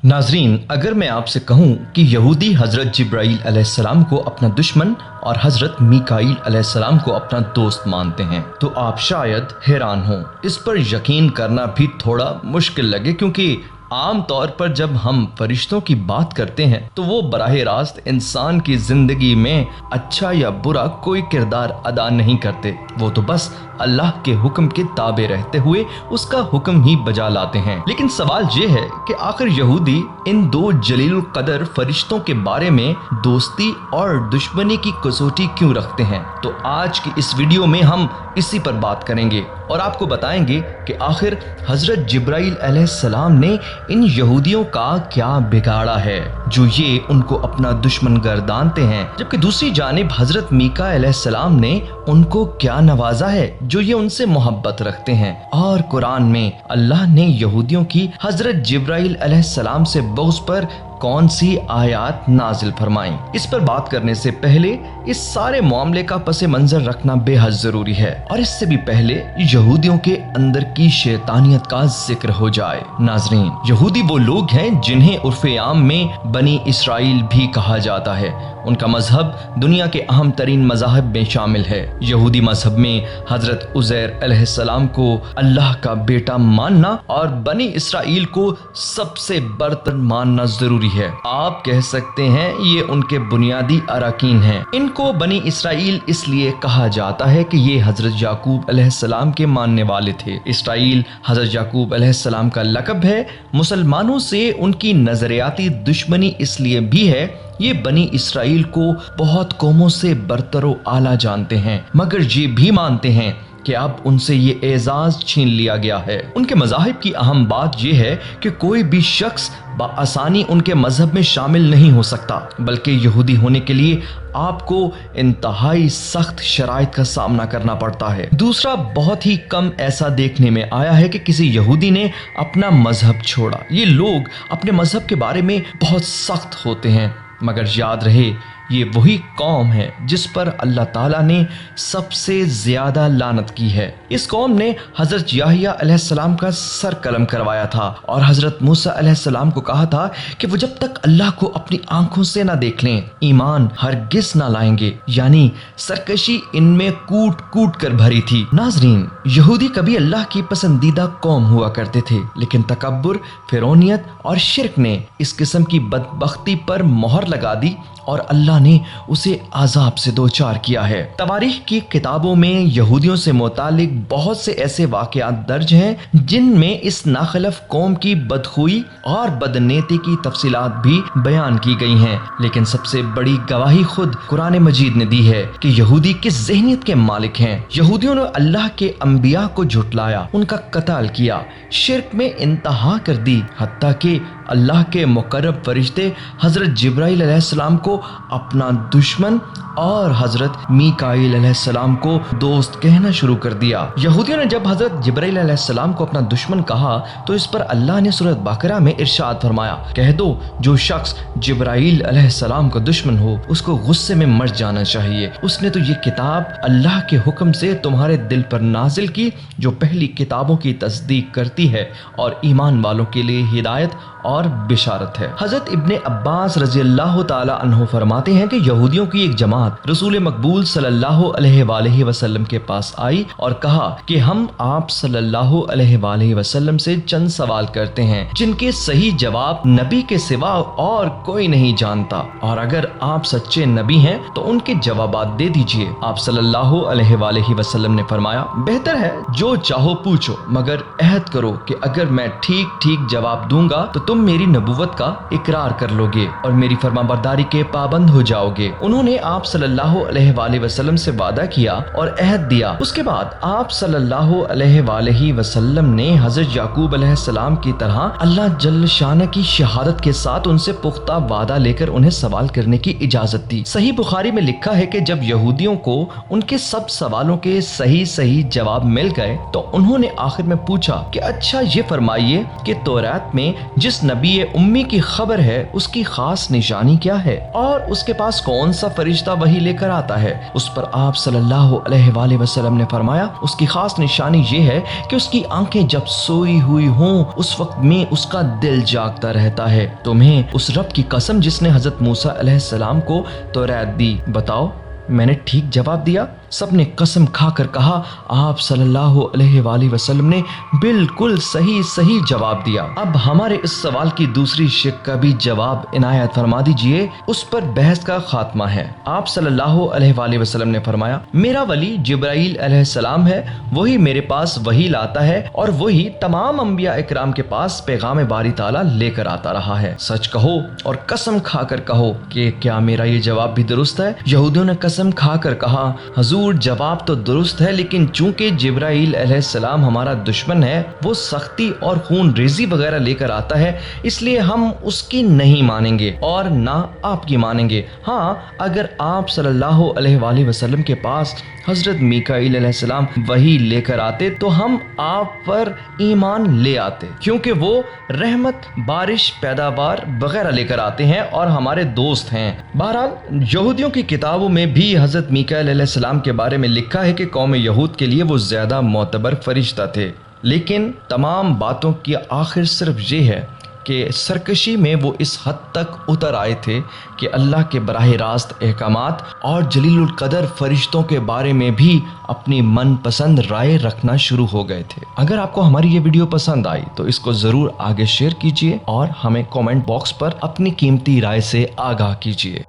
नाजरीन, अगर मैं आपसे कहूँ कि यहूदी हज़रत जिब्राईल अलैहिस्सलाम को अपना दुश्मन और हज़रत मीकाईल अलैहिस्सलाम को अपना दोस्त मानते हैं तो आप शायद हैरान हों। इस पर यकीन करना भी थोड़ा मुश्किल लगे, क्योंकि आम तौर पर जब हम फरिश्तों की बात करते हैं तो वो बराह रास्त इंसान की ज़िंदगी में अच्छा या बुरा कोई किरदार अदा नहीं करते। वो तो बस अल्लाह के हुक्म के ताबे रहते हुए उसका हुक्म ही बजा लाते हैं। लेकिन सवाल ये है कि आखिर यहूदी इन दो जलील कदर फरिश्तों के बारे में दोस्ती और दुश्मनी की कसौटी क्यों रखते हैं? तो आज की इस वीडियो में हम इसी पर बात करेंगे और आपको बताएंगे कि आखिर हज़रत जिब्राईल अलैहिस्सलाम ने इन यहूदियों का क्या बिगाड़ा है जो ये उनको अपना दुश्मन गर्दानते हैं, जबकि दूसरी जानिब हज़रत मीका अलैहिस्सलाम ने उनको क्या नवाजा है जो ये उनसे मोहब्बत रखते हैं। और कुरान में अल्लाह ने यहूदियों की हज़रत जिब्राईल अलैहिस्सलाम से बुग़्ज़ पर कौन सी आयात नाजिल फरमाई। इस पर बात करने से पहले इस सारे मामले का पसे मंजर रखना बेहद जरूरी है और इससे भी पहले यहूदियों के अंदर की शैतानियत का जिक्र हो जाए। नाजरीन, यहूदी वो लोग हैं जिन्हें उर्फ़े आम में बनी इसराइल भी कहा जाता है। उनका मजहब दुनिया के अहम तरीन मज़ाहिब में शामिल है। यहूदी मजहब में हज़रत उज़ैर अलैहिस्सलाम को अल्लाह का बेटा मानना और बनी इसराइल को सबसे बरतर मानना जरूरी है। आप कह सकते हैं ये उनके बुनियादी अरकान हैं। इनको बनी इसराइल इसलिए कहा जाता है कि ये हज़रत याकूब अलैहिस्सलाम के मानने वाले थे। इसराइल हज़रत याकूब अलैहिस्सलाम का लक़ब है। मुसलमानों से उनकी नज़रियाती दुश्मनी इसलिए भी है, ये बनी इसराइल को बहुत कौमों से बरतर व आला जानते हैं, मगर ये भी मानते हैं कि अब उनसे ये एजाज छीन लिया गया है। उनके मज़ाहिब की अहम बात यह है कि कोई भी शख्स बआसानी उनके मजहब में शामिल नहीं हो सकता, बल्कि यहूदी होने के लिए आपको इंतहाई सख्त शराइत का सामना करना पड़ता है। दूसरा, बहुत ही कम ऐसा देखने में आया है कि किसी यहूदी ने अपना मजहब छोड़ा। ये लोग अपने मजहब के बारे में बहुत सख्त होते हैं, मगर याद रहे ये वही कौम है जिस पर अल्लाह ताला ने सबसे ज्यादा लानत की है। इस कौम ने हज़रत याहिया अलैहिस्सलाम का सर कलम करवाया था और हज़रत मूसा अलैहिस्सलाम को कहा था कि वो जब तक अल्लाह को अपनी आंखों से ना देख लें ईमान हरगिज ना लाएंगे। यानी सरकशी इनमें कूट कूट कर भरी थी। नाजरीन, यहूदी कभी अल्लाह की पसंदीदा कौम हुआ करते थे, लेकिन तकब्बुर, फिरौनियत और शिर्क ने इस किस्म की बदबख्ती पर मोहर लगा दी और अल्लाह ने उसे अजाब से दो चार किया है। तवारीख की किताबों में यहूदियों से मुतालिक बहुत से ऐसे वाक़यात दर्ज हैं जिनमें इस नाखलफ कौम की बदखुई और बदनीति की तफसीलात भी बयान की गई हैं। लेकिन सबसे बड़ी गवाही खुद कुरान मजीद ने दी है कि यहूदी किस ज़हनियत के मालिक हैं। यहूदियों ने अल्लाह के अंबिया को झुटलाया, उनका कत्ल किया, शिर्क में इंतहा कर दी, हत्ता कि अल्लाह के मुकर्रब फरिश्ते हज़रत जिब्राईल अलैहिस्सलाम को अपना दुश्मन और हज़रत मीकाईल अलैहिस्सलाम को दोस्त कहना शुरू कर दिया। यहूदियों ने जब हज़रत जिब्राईल अलैहिस्सलाम को अपना दुश्मन कहा तो इस पर अल्लाह ने सूरत बकरा में इरशाद फरमाया, कह दो जो शख्स जिब्राईल अलैहिस्सलाम का दुश्मन हो उसको गुस्से में मर जाना चाहिए। उसने तो ये किताब अल्लाह के हुक्म से तुम्हारे दिल पर नाजिल की जो पहली किताबों की तस्दीक करती है और ईमान वालों के लिए हिदायत और बिशारत है। हज़रत इब्ने अब्बास रज़ियल्लाहु ताला अन्हु फरमाते हैं कि यहूदियों की एक जमात रसूल मकबूल सल्लल्लाहु अलैहि वसल्लम के पास आई और कहा कि हम आप सल्लल्लाहु अलैहि वसल्लम से चंद सवाल करते हैं जिनके सही जवाब नबी के सिवा और कोई नहीं जानता, और अगर आप सच्चे नबी हैं तो उनके जवाबात दे दीजिए। आप सल्लल्लाहु अलैहि वसल्लम ने फरमाया, बेहतर है जो चाहो पूछो, मगर अहद करो कि अगर मैं ठीक ठीक जवाब दूंगा तो तुम मेरी नबुवत का इकरार कर लोगे और मेरी फरमाबरदारी के पाबंद हो जाओगे। उन्होंने आप सल्लल्लाहु अलैहि वसल्लम से वादा किया और अहद दिया। उसके बाद आप सल्लल्लाहु अलैहि वसल्लम ने हज़रत याकूब अलैहिस्सलाम की तरह अल्लाह जल्ल शान की शहादत के साथ उनसे पुख्ता वादा लेकर उन्हें सवाल करने की इजाजत दी। सही बुखारी में लिखा है कि जब यहूदियों को उनके सब सवालों के सही सही जवाब मिल गए तो उन्होंने आखिर में पूछा कि अच्छा ये फरमाइए कि तौरात में जिस नबी उम्मी की खबर है उसकी खास निशानी क्या है और उसके पास कौन सा फरिश्ता वही लेकर आता है। उस पर आप सल्लल्लाहु अलैहि वसल्लम ने फरमाया, उसकी खास निशानी ये है कि उसकी आंखें जब सोई हुई हों उस वक्त में उसका दिल जागता रहता है। तुम्हें उस रब की कसम जिसने हजरत मूसा अलैहिस्सलाम को तौरात दी, बताओ मैंने ठीक जवाब दिया। सबने कसम खाकर कहा, आप सल्लल्लाहु अलैहि वसल्लम ने बिल्कुल सही जवाब दिया। अब हमारे इस सवाल की दूसरी शिक का भी जवाब इनायत फरमा दीजिए। उस पर बहस का खात्मा है। आप सल्लल्लाहु अलैहि वसल्लम ने फरमाया, मेरा वली जिब्राईल अलैहिस्सलाम है, वही मेरे पास वही लाता है और वही तमाम अंबिया इकराम के पास पैगाम बारी ताला लेकर आता रहा है। सच कहो और कसम खाकर कहो कि क्या मेरा ये जवाब भी दुरुस्त है। यहूदियों ने कसम खाकर कहा, हुजूर जवाब तो दुरुस्त है, लेकिन चूंकि जिब्राईल अलैहिस्सलाम हमारा दुश्मन है, वो सख्ती और खून रेजी वगैरह लेकर आता है, इसलिए हम उसकी नहीं मानेंगे और ना आपकी मानेंगे। हाँ, अगर आप सल्लल्लाहु अलैहि वसल्लम के पास हजरत मीकाईल अलैहिस्सलाम वही लेकर आते तो हम आप पर ईमान ले आते, क्योंकि वो रहमत, बारिश, पैदावार वगैरह लेकर आते हैं और हमारे दोस्त हैं। बहरहाल यहूदियों की किताबों में भी हजरत मीकाईल अलैहिस्सलाम के बारे में लिखा है कि कौम यहूद के लिए वो ज़्यादा मोतबर फरिश्ता थे, लेकिन तमाम बातों की आखिर सिर्फ ये है कि सरकशी में वो इस हद तक उतर आए थे कि अल्लाह के बराह रास्त अहकामात और जलीलुल कदर फरिश्तों के बारे में भी अपनी मनपसंद राय रखना शुरू हो गए थे। अगर आपको हमारी ये वीडियो पसंद आई तो इसको ज़रूर आगे शेयर कीजिए और हमें कमेंट बॉक्स पर अपनी कीमती राय से आगाह कीजिए।